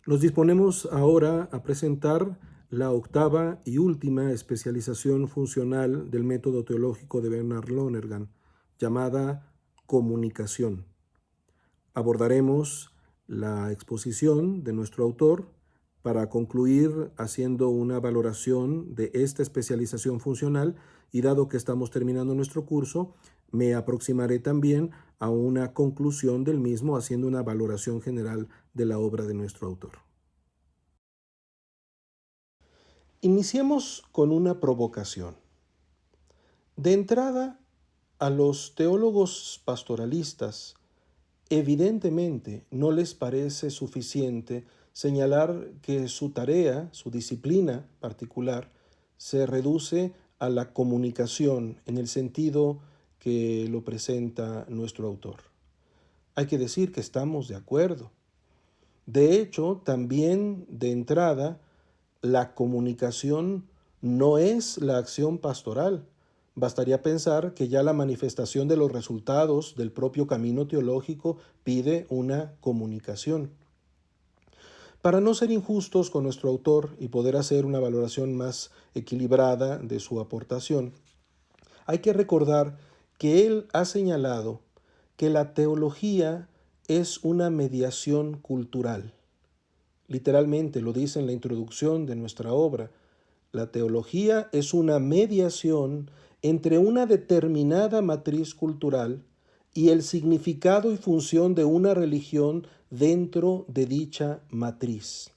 Nos disponemos ahora a presentar la octava y última especialización funcional del método teológico de Bernard Lonergan, llamada comunicación. Abordaremos la exposición de nuestro autor para concluir haciendo una valoración de esta especialización funcional y dado que estamos terminando nuestro curso, me aproximaré también a una conclusión del mismo haciendo una valoración general de la obra de nuestro autor. Iniciemos con una provocación. De entrada, a los teólogos pastoralistas evidentemente no les parece suficiente señalar que su tarea, su disciplina particular, se reduce a la comunicación en el sentido que lo presenta nuestro autor. Hay que decir que estamos de acuerdo. De hecho, también de entrada, la comunicación no es la acción pastoral. Bastaría pensar que ya la manifestación de los resultados del propio camino teológico pide una comunicación. Para no ser injustos con nuestro autor y poder hacer una valoración más equilibrada de su aportación, hay que recordar que él ha señalado que la teología es una mediación cultural. Literalmente lo dice en la introducción de nuestra obra. La teología es una mediación entre una determinada matriz cultural y el significado y función de una religión dentro de dicha matriz.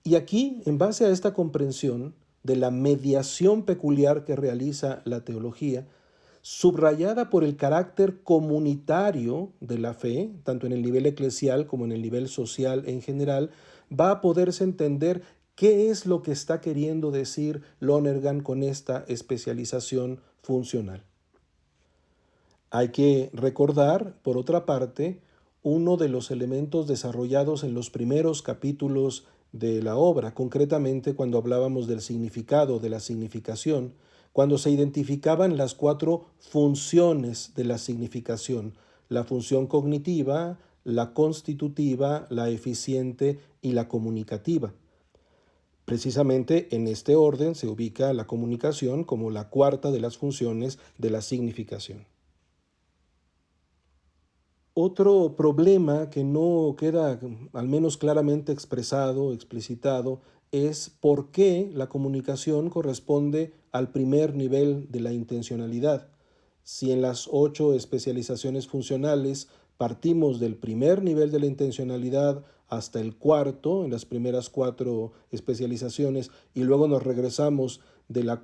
Y aquí, en base a esta comprensión de la mediación peculiar que realiza la teología, subrayada por el carácter comunitario de la fe, tanto en el nivel eclesial como en el nivel social en general, va a poderse entender qué es lo que está queriendo decir Lonergan con esta especialización funcional. Hay que recordar, por otra parte, uno de los elementos desarrollados en los primeros capítulos de la obra, concretamente cuando hablábamos del significado, de la significación, cuando se identificaban las 4 funciones de la significación: la función cognitiva, la constitutiva, la eficiente y la comunicativa. Precisamente en este orden se ubica la comunicación como la cuarta de las funciones de la significación. Otro problema que no queda al menos claramente expresado, explicitado, es por qué la comunicación corresponde al primer nivel de la intencionalidad. Si en las 8 especializaciones funcionales partimos del primer nivel de la intencionalidad hasta el cuarto, en las primeras 4 especializaciones, y luego nos regresamos de la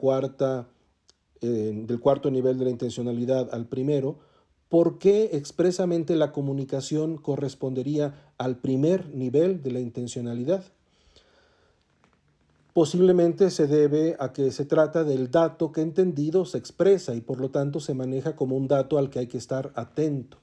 del cuarto nivel de la intencionalidad al primero, ¿por qué expresamente la comunicación correspondería al primer nivel de la intencionalidad? Posiblemente se debe a que se trata del dato que entendido se expresa y por lo tanto se maneja como un dato al que hay que estar atento.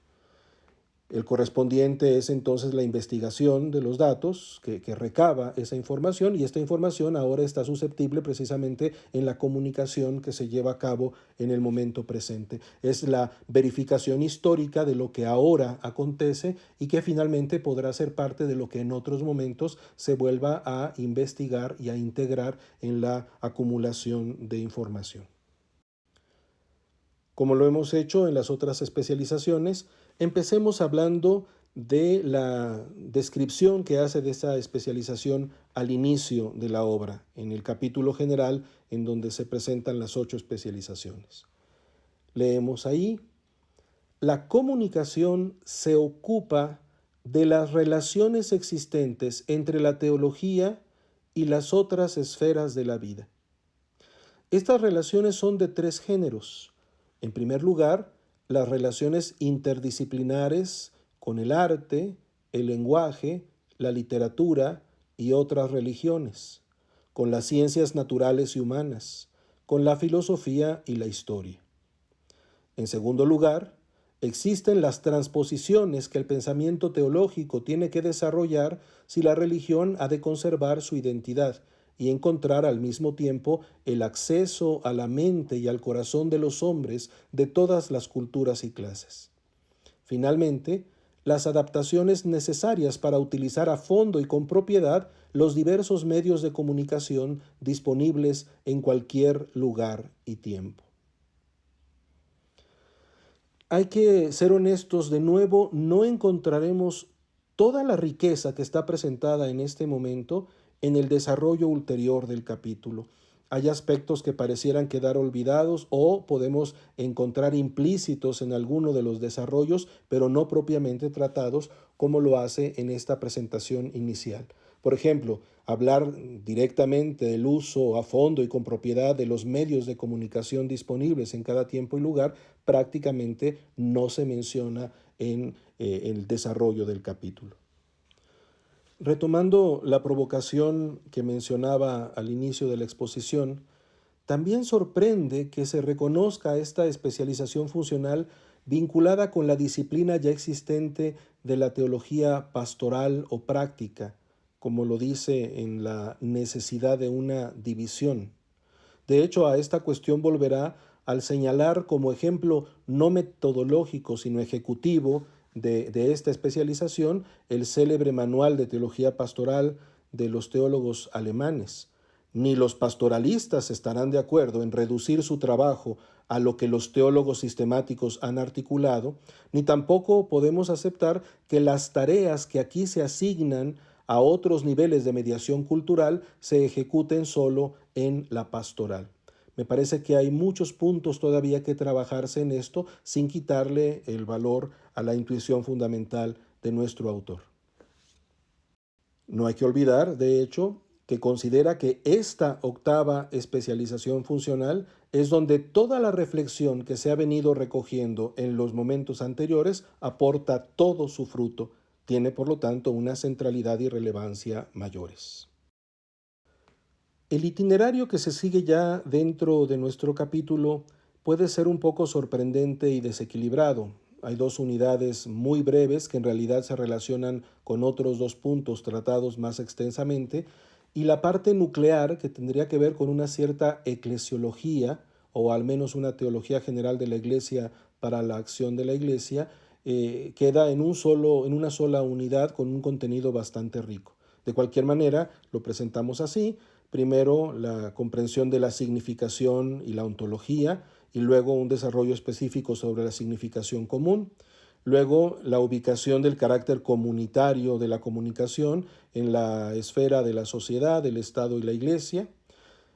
El correspondiente es entonces la investigación de los datos que recaba esa información, y esta información ahora está susceptible precisamente en la comunicación que se lleva a cabo en el momento presente. Es la verificación histórica de lo que ahora acontece y que finalmente podrá ser parte de lo que en otros momentos se vuelva a investigar y a integrar en la acumulación de información. Como lo hemos hecho en las otras especializaciones, empecemos hablando de la descripción que hace de esa especialización al inicio de la obra, en el capítulo general en donde se presentan las 8 especializaciones. Leemos ahí: la comunicación se ocupa de las relaciones existentes entre la teología y las otras esferas de la vida. Estas relaciones son de 3 géneros. En primer lugar, las relaciones interdisciplinares con el arte, el lenguaje, la literatura y otras religiones, con las ciencias naturales y humanas, con la filosofía y la historia. En segundo lugar, existen las transposiciones que el pensamiento teológico tiene que desarrollar si la religión ha de conservar su identidad y encontrar al mismo tiempo el acceso a la mente y al corazón de los hombres de todas las culturas y clases. Finalmente, las adaptaciones necesarias para utilizar a fondo y con propiedad los diversos medios de comunicación disponibles en cualquier lugar y tiempo. Hay que ser honestos, de nuevo, no encontraremos toda la riqueza que está presentada en este momento en el desarrollo ulterior del capítulo. Hay aspectos que parecieran quedar olvidados o podemos encontrar implícitos en alguno de los desarrollos, pero no propiamente tratados como lo hace en esta presentación inicial. Por ejemplo, hablar directamente del uso a fondo y con propiedad de los medios de comunicación disponibles en cada tiempo y lugar prácticamente no se menciona en el desarrollo del capítulo. Retomando la provocación que mencionaba al inicio de la exposición, también sorprende que se reconozca esta especialización funcional vinculada con la disciplina ya existente de la teología pastoral o práctica, como lo dice en la necesidad de una división. De hecho, a esta cuestión volverá al señalar como ejemplo no metodológico, sino ejecutivo de esta especialización el célebre Manual de Teología Pastoral de los teólogos alemanes. Ni los pastoralistas estarán de acuerdo en reducir su trabajo a lo que los teólogos sistemáticos han articulado, ni tampoco podemos aceptar que las tareas que aquí se asignan a otros niveles de mediación cultural se ejecuten solo en la pastoral. Me parece que hay muchos puntos todavía que trabajarse en esto sin quitarle el valor a la intuición fundamental de nuestro autor. No hay que olvidar, de hecho, que considera que esta octava especialización funcional es donde toda la reflexión que se ha venido recogiendo en los momentos anteriores aporta todo su fruto. Tiene, por lo tanto, una centralidad y relevancia mayores. El itinerario que se sigue ya dentro de nuestro capítulo puede ser un poco sorprendente y desequilibrado. Hay dos unidades muy breves que en realidad se relacionan con otros dos puntos tratados más extensamente, y la parte nuclear, que tendría que ver con una cierta eclesiología, o al menos una teología general de la Iglesia para la acción de la Iglesia, queda en una sola unidad con un contenido bastante rico. De cualquier manera, lo presentamos así. Primero, la comprensión de la significación y la ontología, y luego un desarrollo específico sobre la significación común. Luego, la ubicación del carácter comunitario de la comunicación en la esfera de la sociedad, del Estado y la Iglesia.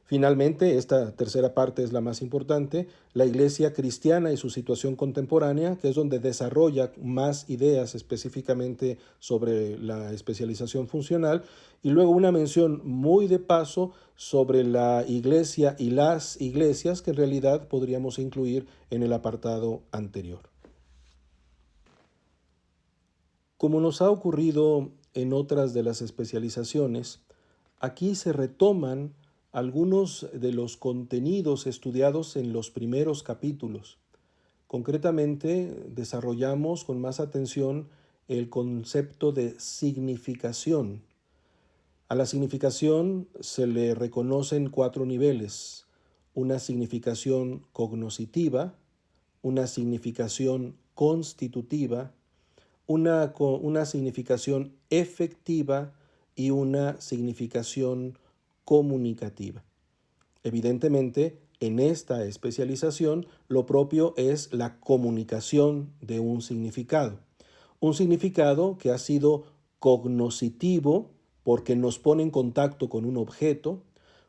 Finalmente, esta tercera parte es la más importante, la Iglesia cristiana y su situación contemporánea, que es donde desarrolla más ideas específicamente sobre la especialización funcional, y luego una mención muy de paso sobre la Iglesia y las iglesias, que en realidad podríamos incluir en el apartado anterior. Como nos ha ocurrido en otras de las especializaciones, aquí se retoman algunos de los contenidos estudiados en los primeros capítulos. Concretamente, desarrollamos con más atención el concepto de significación. A la significación se le reconocen 4 niveles: una significación cognoscitiva, una significación constitutiva, una significación efectiva y una significación comunicativa. Evidentemente, en esta especialización, lo propio es la comunicación de un significado que ha sido cognoscitivo porque nos pone en contacto con un objeto,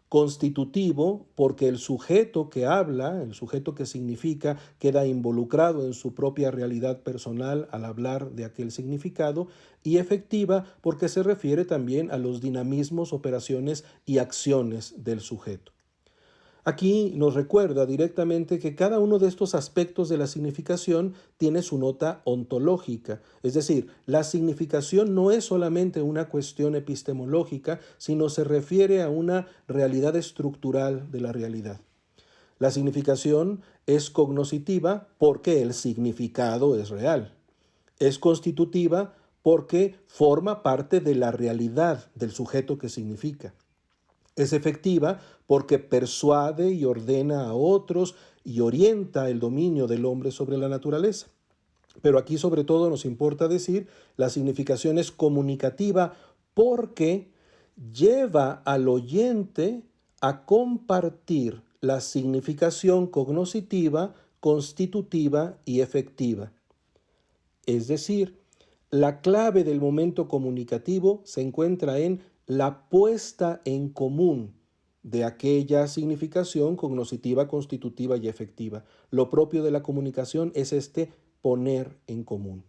constitutivo porque el sujeto que habla, el sujeto que significa, queda involucrado en su propia realidad personal al hablar de aquel significado, y efectiva porque se refiere también a los dinamismos, operaciones y acciones del sujeto. Aquí nos recuerda directamente que cada uno de estos aspectos de la significación tiene su nota ontológica, es decir, la significación no es solamente una cuestión epistemológica, sino se refiere a una realidad estructural de la realidad. La significación es cognoscitiva porque el significado es real. Es constitutiva porque forma parte de la realidad del sujeto que significa. Es efectiva porque persuade y ordena a otros y orienta el dominio del hombre sobre la naturaleza. Pero aquí sobre todo nos importa decir la significación es comunicativa porque lleva al oyente a compartir la significación cognoscitiva, constitutiva y efectiva. Es decir, la clave del momento comunicativo se encuentra en la puesta en común de aquella significación cognoscitiva, constitutiva y efectiva. Lo propio de la comunicación es este poner en común.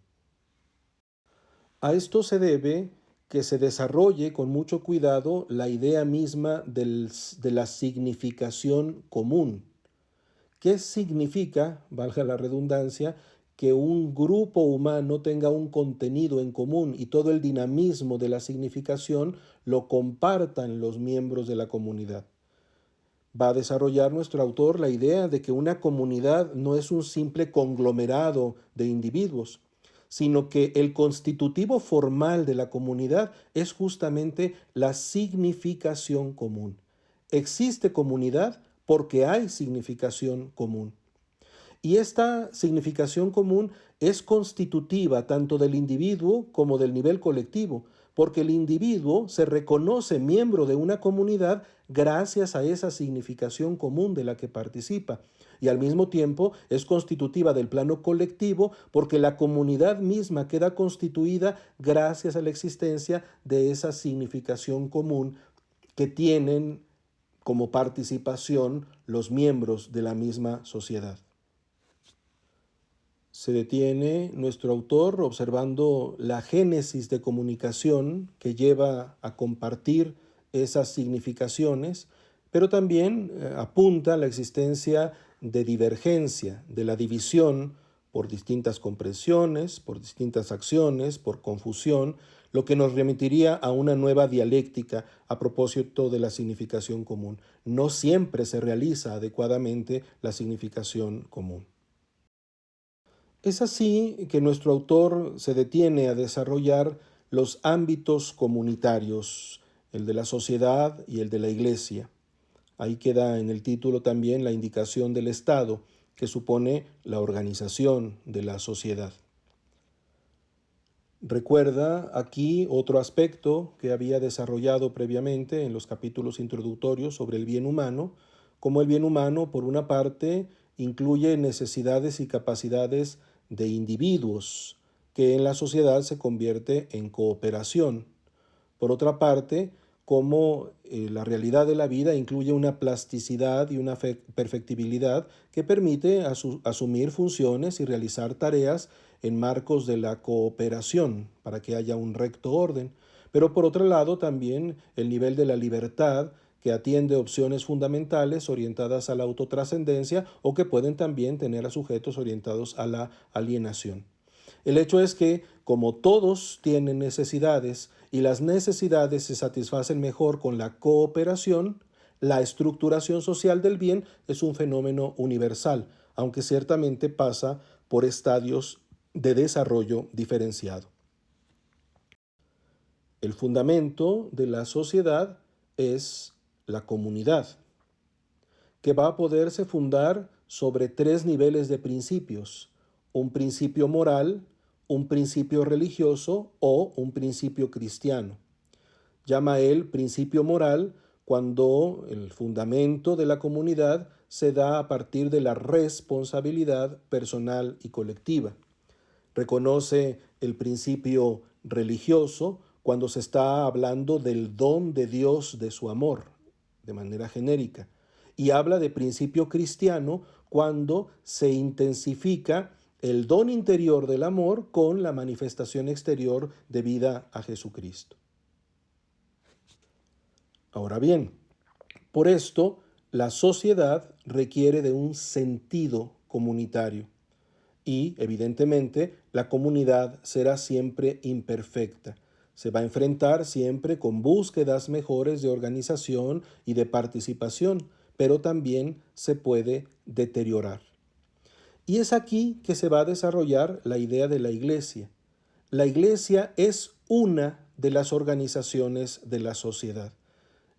A esto se debe que se desarrolle con mucho cuidado la idea misma de la significación común. ¿Qué significa, valga la redundancia, que un grupo humano tenga un contenido en común y todo el dinamismo de la significación lo compartan los miembros de la comunidad? Va a desarrollar nuestro autor la idea de que una comunidad no es un simple conglomerado de individuos, sino que el constitutivo formal de la comunidad es justamente la significación común. Existe comunidad porque hay significación común. Y esta significación común es constitutiva tanto del individuo como del nivel colectivo, porque el individuo se reconoce miembro de una comunidad gracias a esa significación común de la que participa. Y al mismo tiempo es constitutiva del plano colectivo porque la comunidad misma queda constituida gracias a la existencia de esa significación común que tienen como participación los miembros de la misma sociedad. Se detiene nuestro autor observando la génesis de comunicación que lleva a compartir esas significaciones, pero también apunta a la existencia de divergencia, de la división por distintas comprensiones, por distintas acciones, por confusión, lo que nos remitiría a una nueva dialéctica a propósito de la significación común. No siempre se realiza adecuadamente la significación común. Es así que nuestro autor se detiene a desarrollar los ámbitos comunitarios, el de la sociedad y el de la iglesia. Ahí queda en el título también la indicación del Estado, que supone la organización de la sociedad. Recuerda aquí otro aspecto que había desarrollado previamente en los capítulos introductorios sobre el bien humano, como el bien humano, por una parte, incluye necesidades y capacidades de individuos, que en la sociedad se convierte en cooperación. Por otra parte, como la realidad de la vida incluye una plasticidad y una perfectibilidad que permite asumir funciones y realizar tareas en marcos de la cooperación para que haya un recto orden. Pero por otro lado, también el nivel de la libertad que atiende opciones fundamentales orientadas a la autotrascendencia o que pueden también tener a sujetos orientados a la alienación. El hecho es que, como todos tienen necesidades y las necesidades se satisfacen mejor con la cooperación, la estructuración social del bien es un fenómeno universal, aunque ciertamente pasa por estadios de desarrollo diferenciado. El fundamento de la sociedad es la comunidad, que va a poderse fundar sobre tres niveles de principios: un principio moral, un principio religioso o un principio cristiano. Llama él principio moral cuando el fundamento de la comunidad se da a partir de la responsabilidad personal y colectiva. Reconoce el principio religioso cuando se está hablando del don de Dios de su amor, de manera genérica. Y habla de principio cristiano cuando se intensifica el don interior del amor con la manifestación exterior debida a Jesucristo. Ahora bien, por esto, la sociedad requiere de un sentido comunitario y, evidentemente, la comunidad será siempre imperfecta. Se va a enfrentar siempre con búsquedas mejores de organización y de participación, pero también se puede deteriorar. Y es aquí que se va a desarrollar la idea de la iglesia. La iglesia es una de las organizaciones de la sociedad.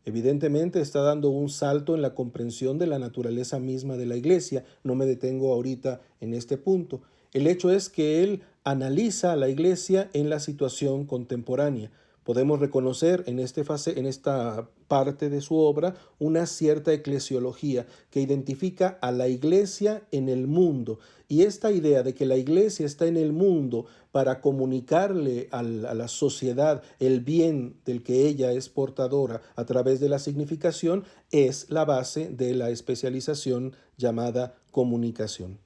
Evidentemente está dando un salto en la comprensión de la naturaleza misma de la Iglesia. No me detengo ahorita en este punto. El hecho es que él analiza a la Iglesia en la situación contemporánea. Podemos reconocer en esta parte de su obra una cierta eclesiología que identifica a la Iglesia en el mundo. Y esta idea de que la Iglesia está en el mundo para comunicarle a la sociedad el bien del que ella es portadora a través de la significación es la base de la especialización llamada comunicación.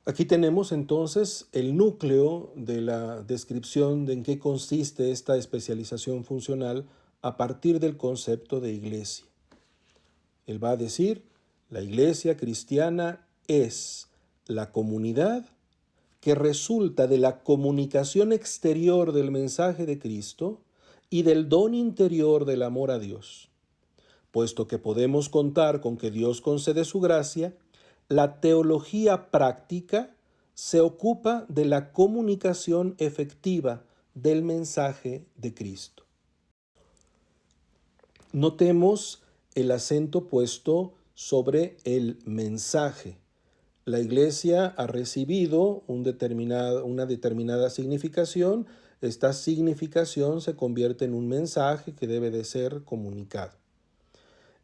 Aquí tenemos entonces el núcleo de la descripción de en qué consiste esta especialización funcional a partir del concepto de iglesia. Él va a decir, la iglesia cristiana es la comunidad que resulta de la comunicación exterior del mensaje de Cristo y del don interior del amor a Dios. Puesto que podemos contar con que Dios concede su gracia, la teología práctica se ocupa de la comunicación efectiva del mensaje de Cristo. Notemos el acento puesto sobre el mensaje. La Iglesia ha recibido una determinada significación. Esta significación se convierte en un mensaje que debe de ser comunicado.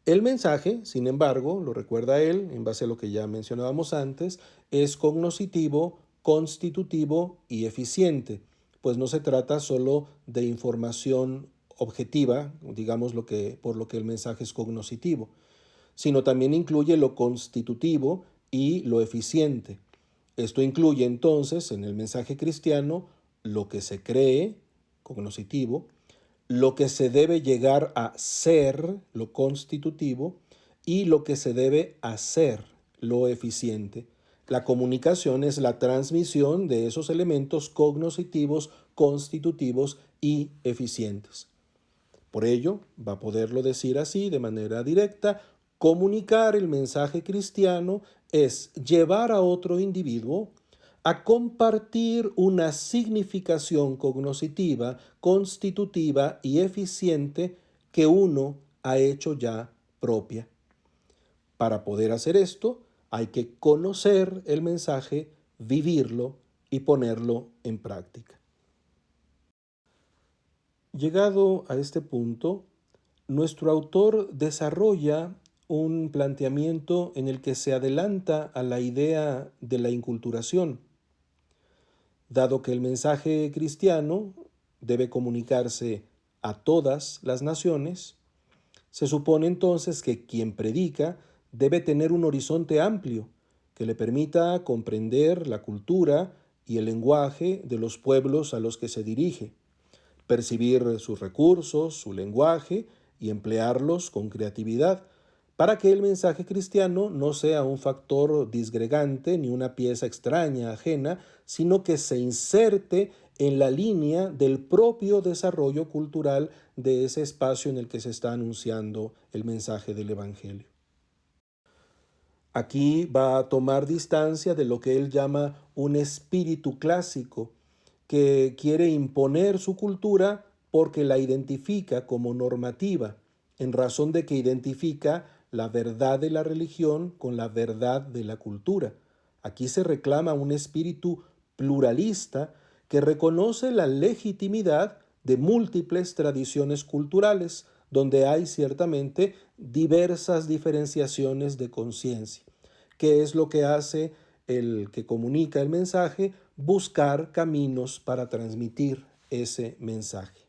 El mensaje, sin embargo, lo recuerda él, en base a lo que ya mencionábamos antes, es cognoscitivo, constitutivo y eficiente, pues no se trata solo de información objetiva, digamos por lo que el mensaje es cognoscitivo, sino también incluye lo constitutivo y lo eficiente. Esto incluye entonces en el mensaje cristiano lo que se cree, cognoscitivo, lo que se debe llegar a ser, lo constitutivo, y lo que se debe hacer, lo eficiente. La comunicación es la transmisión de esos elementos cognoscitivos, constitutivos y eficientes. Por ello, va a poderlo decir así de manera directa, comunicar el mensaje cristiano es llevar a otro individuo a compartir una significación cognoscitiva, constitutiva y eficiente que uno ha hecho ya propia. Para poder hacer esto, hay que conocer el mensaje, vivirlo y ponerlo en práctica. Llegado a este punto, nuestro autor desarrolla un planteamiento en el que se adelanta a la idea de la inculturación. Dado que el mensaje cristiano debe comunicarse a todas las naciones, se supone entonces que quien predica debe tener un horizonte amplio que le permita comprender la cultura y el lenguaje de los pueblos a los que se dirige, percibir sus recursos, su lenguaje y emplearlos con creatividad para que el mensaje cristiano no sea un factor disgregante ni una pieza extraña, ajena, sino que se inserte en la línea del propio desarrollo cultural de ese espacio en el que se está anunciando el mensaje del Evangelio. Aquí va a tomar distancia de lo que él llama un espíritu clásico, que quiere imponer su cultura porque la identifica como normativa, en razón de que identifica la verdad de la religión con la verdad de la cultura. Aquí se reclama un espíritu pluralista que reconoce la legitimidad de múltiples tradiciones culturales, donde hay ciertamente diversas diferenciaciones de conciencia. ¿Qué es lo que hace el que comunica el mensaje? Buscar caminos para transmitir ese mensaje.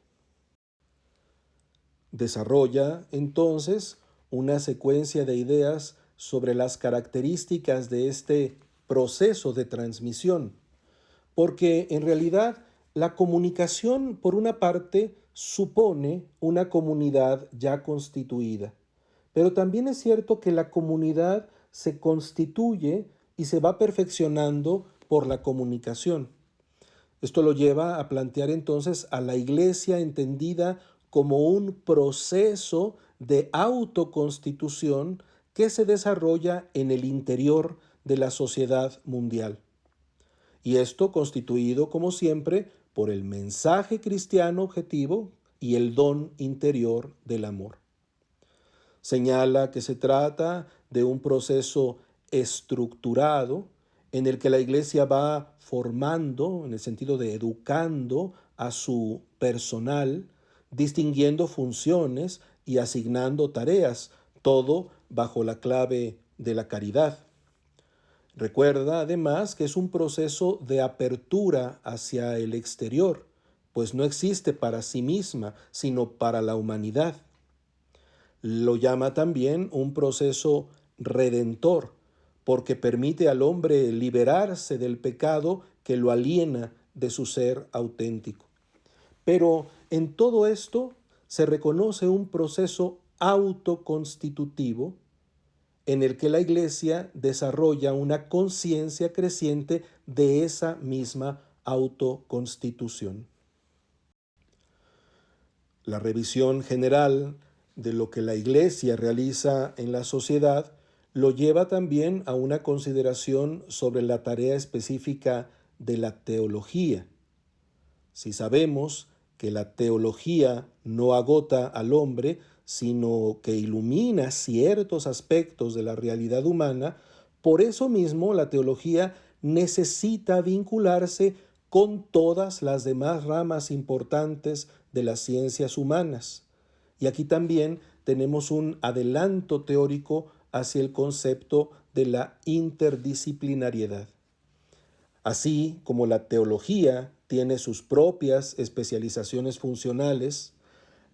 Desarrolla entonces una secuencia de ideas sobre las características de este proceso de transmisión, porque en realidad la comunicación, por una parte, supone una comunidad ya constituida, pero también es cierto que la comunidad se constituye y se va perfeccionando por la comunicación. Esto lo lleva a plantear entonces a la iglesia entendida como un proceso de autoconstitución que se desarrolla en el interior de la sociedad mundial. Y esto constituido, como siempre, por el mensaje cristiano objetivo, y el don interior del amor. Señala que se trata de un proceso estructurado en el que la Iglesia va formando, en el sentido de educando a su personal, distinguiendo funciones y asignando tareas, todo bajo la clave de la caridad. Recuerda además que es un proceso de apertura hacia el exterior, pues no existe para sí misma, sino para la humanidad. Lo llama también un proceso redentor, porque permite al hombre liberarse del pecado que lo aliena de su ser auténtico. Pero en todo esto se reconoce un proceso autoconstitutivo en el que la Iglesia desarrolla una conciencia creciente de esa misma autoconstitución. La revisión general de lo que la Iglesia realiza en la sociedad lo lleva también a una consideración sobre la tarea específica de la teología. Si sabemos que la teología no agota al hombre, sino que ilumina ciertos aspectos de la realidad humana, por eso mismo la teología necesita vincularse con todas las demás ramas importantes de las ciencias humanas. Y aquí también tenemos un adelanto teórico hacia el concepto de la interdisciplinariedad. Así como la teología tiene sus propias especializaciones funcionales,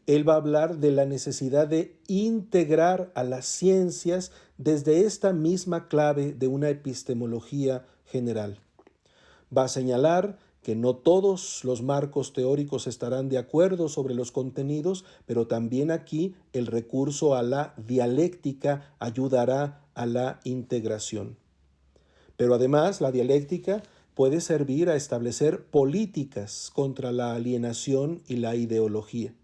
él va a hablar de la necesidad de integrar a las ciencias desde esta misma clave de una epistemología general. Va a señalar que no todos los marcos teóricos estarán de acuerdo sobre los contenidos, pero también aquí el recurso a la dialéctica ayudará a la integración. Pero además la dialéctica puede servir a establecer políticas contra la alienación y la ideología.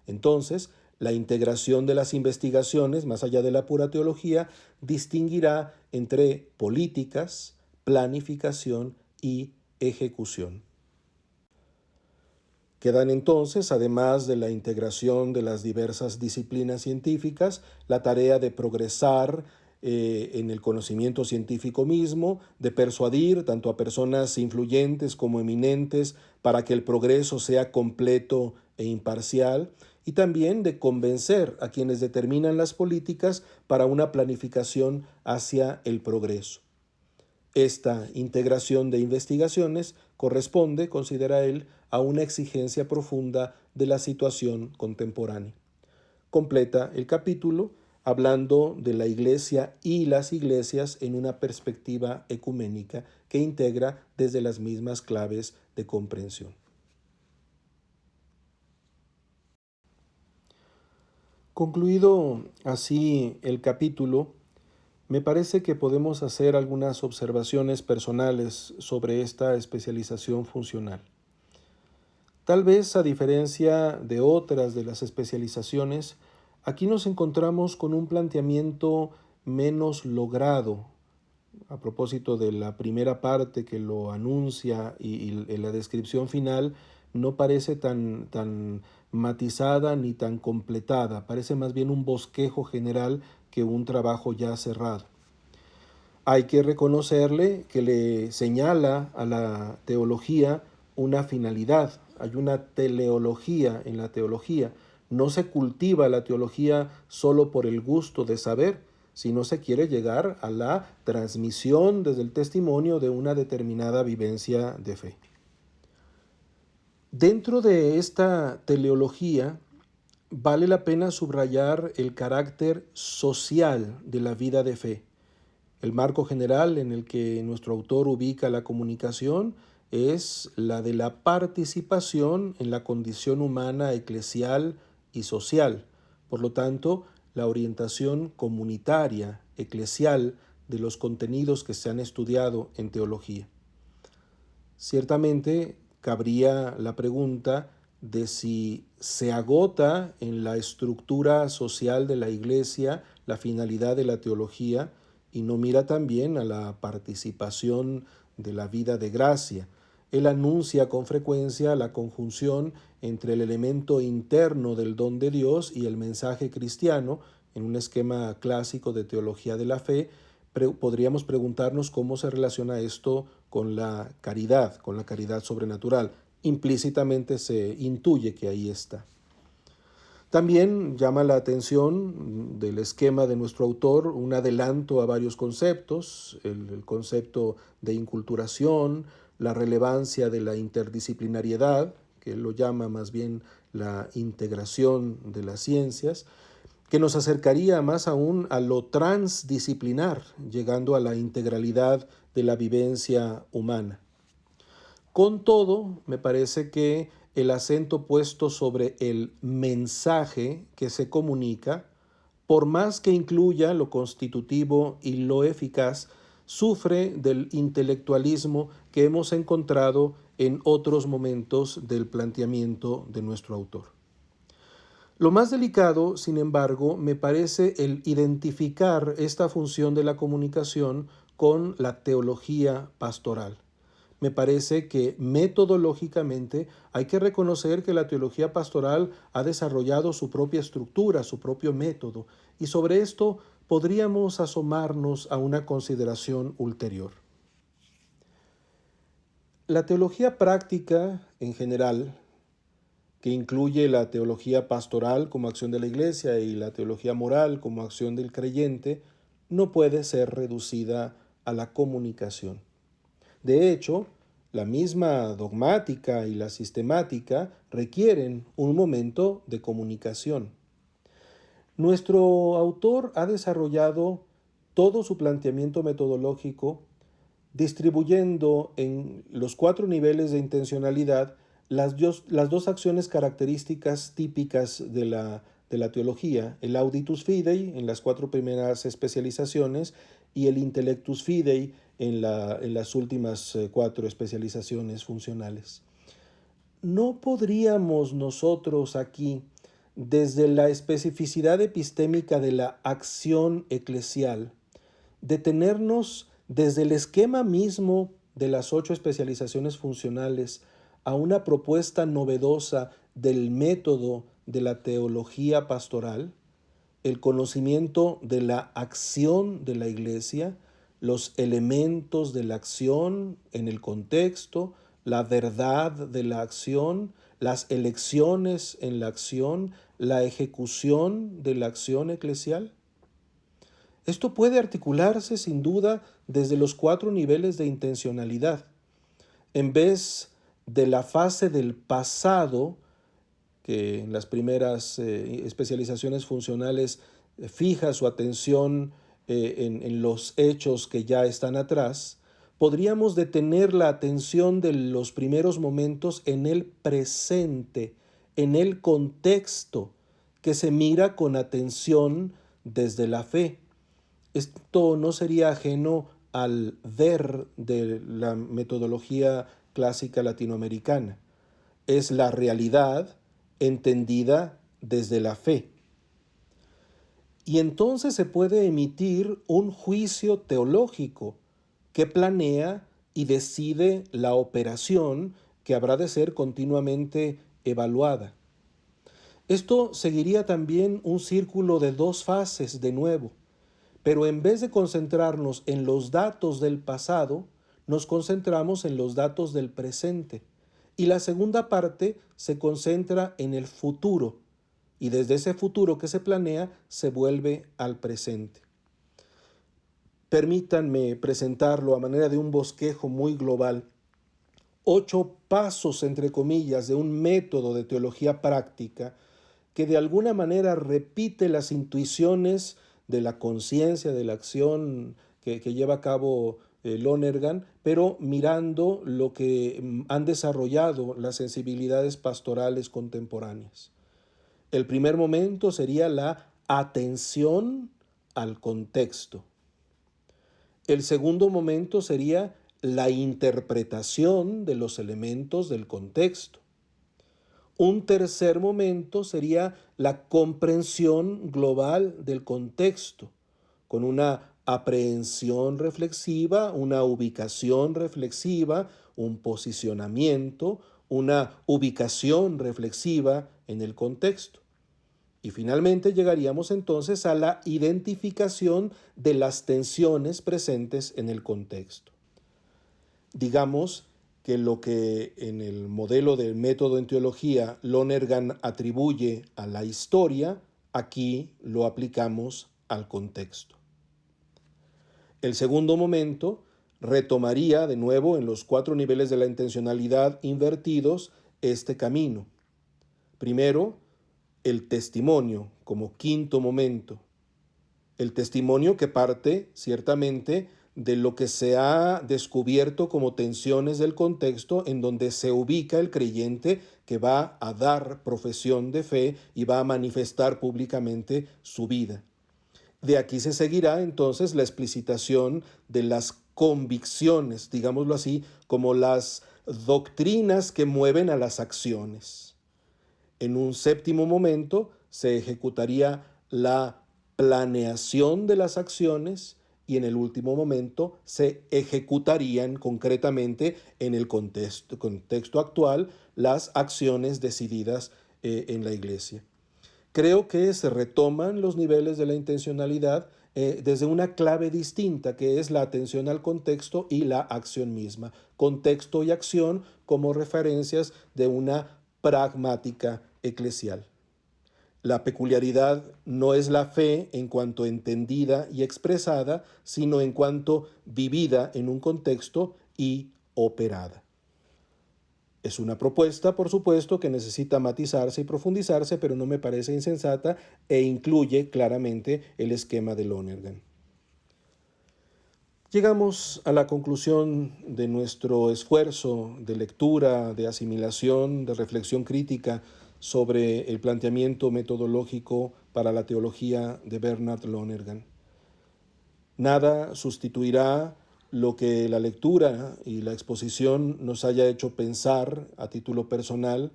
Entonces, la integración de las investigaciones, más allá de la pura teología, distinguirá entre políticas, planificación y ejecución. Quedan entonces, además de la integración de las diversas disciplinas científicas, la tarea de progresar en el conocimiento científico mismo, de persuadir tanto a personas influyentes como eminentes para que el progreso sea completo e imparcial, y también de convencer a quienes determinan las políticas para una planificación hacia el progreso. Esta integración de investigaciones corresponde, considera él, a una exigencia profunda de la situación contemporánea. Completa el capítulo hablando de la Iglesia y las iglesias en una perspectiva ecuménica que integra desde las mismas claves de comprensión. Concluido así el capítulo, me parece que podemos hacer algunas observaciones personales sobre esta especialización funcional. Tal vez, a diferencia de otras de las especializaciones, aquí nos encontramos con un planteamiento menos logrado. A propósito de la primera parte que lo anuncia y en la descripción final, no parece tan matizada ni tan completada, parece más bien un bosquejo general que un trabajo ya cerrado. Hay que reconocerle que le señala a la teología una finalidad, hay una teleología en la teología. No se cultiva la teología solo por el gusto de saber, sino se quiere llegar a la transmisión desde el testimonio de una determinada vivencia de fe. Dentro de esta teleología, vale la pena subrayar el carácter social de la vida de fe. El marco general en el que nuestro autor ubica la comunicación es la de la participación en la condición humana, eclesial y social. Por lo tanto, la orientación comunitaria, eclesial, de los contenidos que se han estudiado en teología. Ciertamente, cabría la pregunta de si se agota en la estructura social de la Iglesia la finalidad de la teología y no mira también a la participación de la vida de gracia. él anuncia con frecuencia la conjunción entre el elemento interno del don de Dios y el mensaje cristiano en un esquema clásico de teología de la fe. Podríamos preguntarnos cómo se relaciona esto con la caridad sobrenatural. Implícitamente se intuye que ahí está. También llama la atención del esquema de nuestro autor un adelanto a varios conceptos, el concepto de inculturación, la relevancia de la interdisciplinariedad, que él lo llama más bien la integración de las ciencias, que nos acercaría más aún a lo transdisciplinar, llegando a la integralidad de la vivencia humana. Con todo, me parece que el acento puesto sobre el mensaje que se comunica, por más que incluya lo constitutivo y lo eficaz, sufre del intelectualismo que hemos encontrado en otros momentos del planteamiento de nuestro autor. Lo más delicado, sin embargo, me parece el identificar esta función de la comunicación con la teología pastoral. Me parece que metodológicamente hay que reconocer que la teología pastoral ha desarrollado su propia estructura, su propio método, y sobre esto podríamos asomarnos a una consideración ulterior. La teología práctica, en general, que incluye la teología pastoral como acción de la Iglesia y la teología moral como acción del creyente, no puede ser reducida a la comunicación. De hecho, la misma dogmática y la sistemática requieren un momento de comunicación. Nuestro autor ha desarrollado todo su planteamiento metodológico distribuyendo en los 4 niveles de intencionalidad las dos acciones características típicas de la teología, el auditus fidei en las 4 primeras especializaciones y el intellectus fidei en las últimas 4 especializaciones funcionales. ¿No podríamos nosotros aquí, desde la especificidad epistémica de la acción eclesial, detenernos desde el esquema mismo de las 8 especializaciones funcionales a una propuesta novedosa del método de la teología pastoral, el conocimiento de la acción de la Iglesia, los elementos de la acción en el contexto, la verdad de la acción, las elecciones en la acción, la ejecución de la acción eclesial? Esto puede articularse sin duda desde los 4 niveles de intencionalidad. En vez de la fase del pasado, que en las primeras especializaciones funcionales fija su atención en los hechos que ya están atrás, podríamos detener la atención de los primeros momentos en el presente, en el contexto, que se mira con atención desde la fe. Esto no sería ajeno al ver de la metodología clásica latinoamericana. Es la realidad entendida desde la fe. Y entonces se puede emitir un juicio teológico que planea y decide la operación que habrá de ser continuamente evaluada. Esto seguiría también un círculo de 2 fases de nuevo. Pero en vez de concentrarnos en los datos del pasado, nos concentramos en los datos del presente. Y la segunda parte se concentra en el futuro. Y desde ese futuro que se planea, se vuelve al presente. Permítanme presentarlo a manera de un bosquejo muy global. 8 pasos, entre comillas, de un método de teología práctica que de alguna manera repite las intuiciones de la conciencia, de la acción que lleva a cabo Lonergan, pero mirando lo que han desarrollado las sensibilidades pastorales contemporáneas. El primer momento sería la atención al contexto. El segundo momento sería la interpretación de los elementos del contexto. Un tercer momento sería la comprensión global del contexto, con una aprehensión reflexiva, una ubicación reflexiva, un posicionamiento, una ubicación reflexiva en el contexto. Y finalmente llegaríamos entonces a la identificación de las tensiones presentes en el contexto. Digamos que lo que en el modelo del método en teología Lonergan atribuye a la historia, aquí lo aplicamos al contexto. El segundo momento retomaría de nuevo en los 4 niveles de la intencionalidad invertidos este camino. Primero, el testimonio como quinto momento. El testimonio que parte ciertamente de lo que se ha descubierto como tensiones del contexto en donde se ubica el creyente que va a dar profesión de fe y va a manifestar públicamente su vida. De aquí se seguirá entonces la explicitación de las convicciones, digámoslo así, como las doctrinas que mueven a las acciones. En un séptimo momento se ejecutaría la planeación de las acciones y en el último momento se ejecutarían concretamente en el contexto actual las acciones decididas en la iglesia. Creo que se retoman los niveles de la intencionalidad desde una clave distinta, que es la atención al contexto y la acción misma. Contexto y acción como referencias de una pragmática eclesial. La peculiaridad no es la fe en cuanto entendida y expresada, sino en cuanto vivida en un contexto y operada. Es una propuesta, por supuesto, que necesita matizarse y profundizarse, pero no me parece insensata e incluye claramente el esquema de Lonergan. Llegamos a la conclusión de nuestro esfuerzo de lectura, de asimilación, de reflexión crítica sobre el planteamiento metodológico para la teología de Bernard Lonergan. Nada sustituirá lo que la lectura y la exposición nos haya hecho pensar a título personal,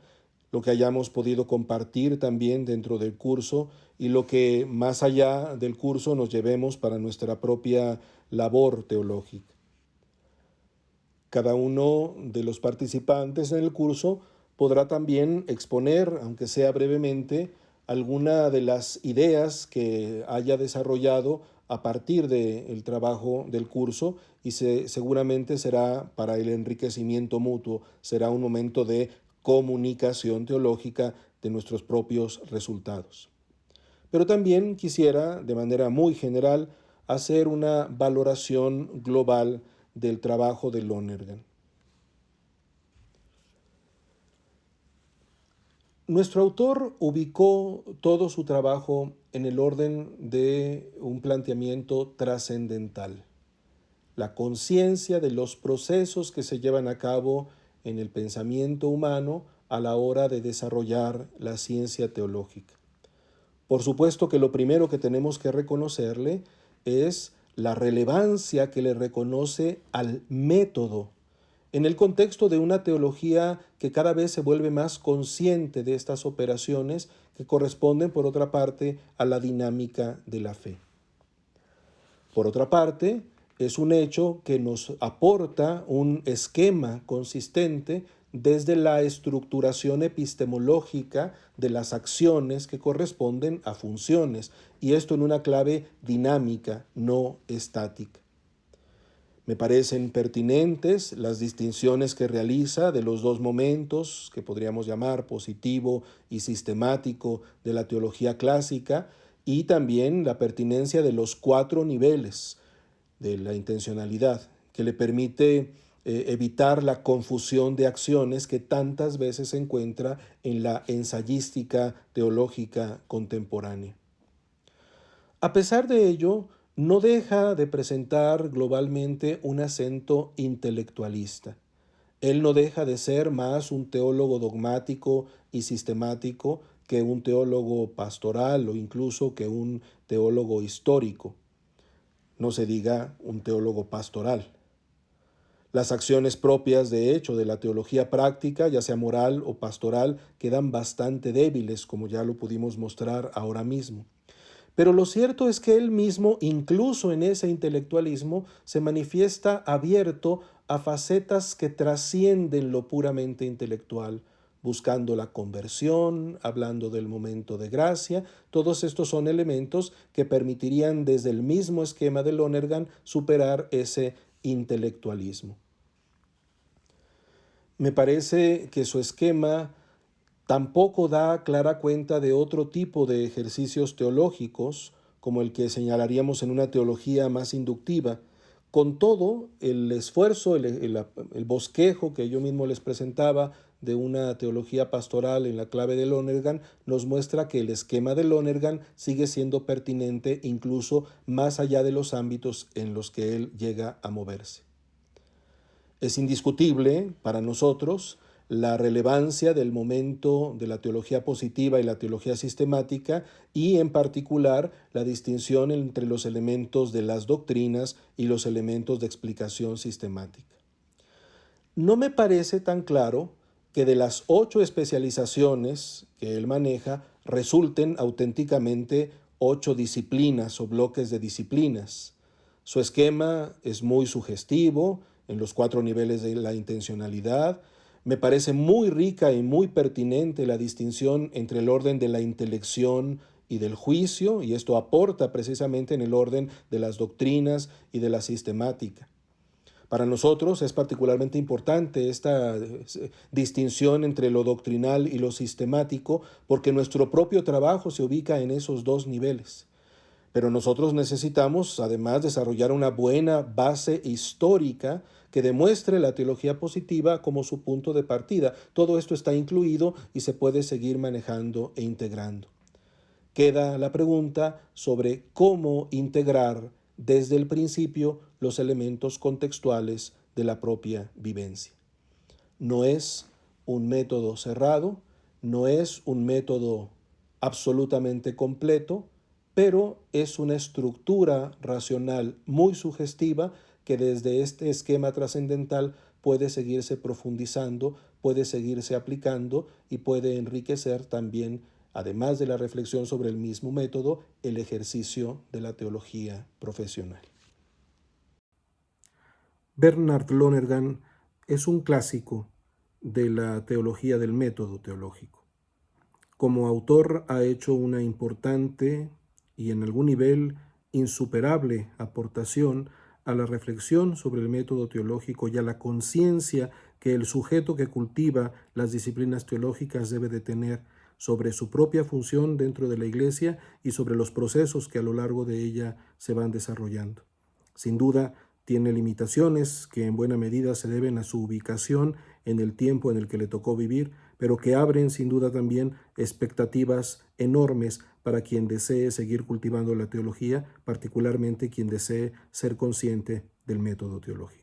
lo que hayamos podido compartir también dentro del curso y lo que más allá del curso nos llevemos para nuestra propia labor teológica. Cada uno de los participantes en el curso podrá también exponer, aunque sea brevemente, alguna de las ideas que haya desarrollado a partir del trabajo del curso y seguramente será para el enriquecimiento mutuo, será un momento de comunicación teológica de nuestros propios resultados. Pero también quisiera, de manera muy general, hacer una valoración global del trabajo de Lonergan. Nuestro autor ubicó todo su trabajo en el orden de un planteamiento trascendental, la conciencia de los procesos que se llevan a cabo en el pensamiento humano a la hora de desarrollar la ciencia teológica. Por supuesto que lo primero que tenemos que reconocerle es la relevancia que le reconoce al método en el contexto de una teología que cada vez se vuelve más consciente de estas operaciones que corresponden, por otra parte, a la dinámica de la fe. Por otra parte, es un hecho que nos aporta un esquema consistente desde la estructuración epistemológica de las acciones que corresponden a funciones, y esto en una clave dinámica, no estática. Me parecen pertinentes las distinciones que realiza de los dos momentos, que podríamos llamar positivo y sistemático, de la teología clásica, y también la pertinencia de los 4 niveles de la intencionalidad, que le permite evitar la confusión de acciones que tantas veces se encuentra en la ensayística teológica contemporánea. A pesar de ello, no deja de presentar globalmente un acento intelectualista. Él no deja de ser más un teólogo dogmático y sistemático que un teólogo pastoral o incluso que un teólogo histórico. No se diga un teólogo pastoral. Las acciones propias, de hecho, de la teología práctica, ya sea moral o pastoral, quedan bastante débiles, como ya lo pudimos mostrar ahora mismo. Pero lo cierto es que él mismo, incluso en ese intelectualismo, se manifiesta abierto a facetas que trascienden lo puramente intelectual, buscando la conversión, hablando del momento de gracia. Todos estos son elementos que permitirían desde el mismo esquema de Lonergan superar ese intelectualismo. Me parece que su esquema tampoco da clara cuenta de otro tipo de ejercicios teológicos, como el que señalaríamos en una teología más inductiva. Con todo, el esfuerzo, el bosquejo que yo mismo les presentaba de una teología pastoral en la clave de Lonergan nos muestra que el esquema de Lonergan sigue siendo pertinente incluso más allá de los ámbitos en los que él llega a moverse. Es indiscutible para nosotros la relevancia del momento de la teología positiva y la teología sistemática y en particular la distinción entre los elementos de las doctrinas y los elementos de explicación sistemática. No me parece tan claro que de las 8 especializaciones que él maneja resulten auténticamente 8 disciplinas o bloques de disciplinas. Su esquema es muy sugestivo en los 4 niveles de la intencionalidad. Me parece muy rica y muy pertinente la distinción entre el orden de la intelección y del juicio, y esto aporta precisamente en el orden de las doctrinas y de la sistemática. Para nosotros es particularmente importante esta distinción entre lo doctrinal y lo sistemático, porque nuestro propio trabajo se ubica en esos 2 niveles. Pero nosotros necesitamos, además, desarrollar una buena base histórica que demuestre la teología positiva como su punto de partida. Todo esto está incluido y se puede seguir manejando e integrando. Queda la pregunta sobre cómo integrar desde el principio los elementos contextuales de la propia vivencia. No es un método cerrado, no es un método absolutamente completo, pero es una estructura racional muy sugestiva que desde este esquema trascendental puede seguirse profundizando, puede seguirse aplicando y puede enriquecer también, además de la reflexión sobre el mismo método, el ejercicio de la teología profesional. Bernard Lonergan es un clásico de la teología del método teológico. Como autor ha hecho una importante y en algún nivel insuperable aportación a la reflexión sobre el método teológico y a la conciencia que el sujeto que cultiva las disciplinas teológicas debe de tener sobre su propia función dentro de la Iglesia y sobre los procesos que a lo largo de ella se van desarrollando. Sin duda, tiene limitaciones que en buena medida se deben a su ubicación en el tiempo en el que le tocó vivir, pero que abren sin duda también expectativas enormes para quien desee seguir cultivando la teología, particularmente quien desee ser consciente del método teológico.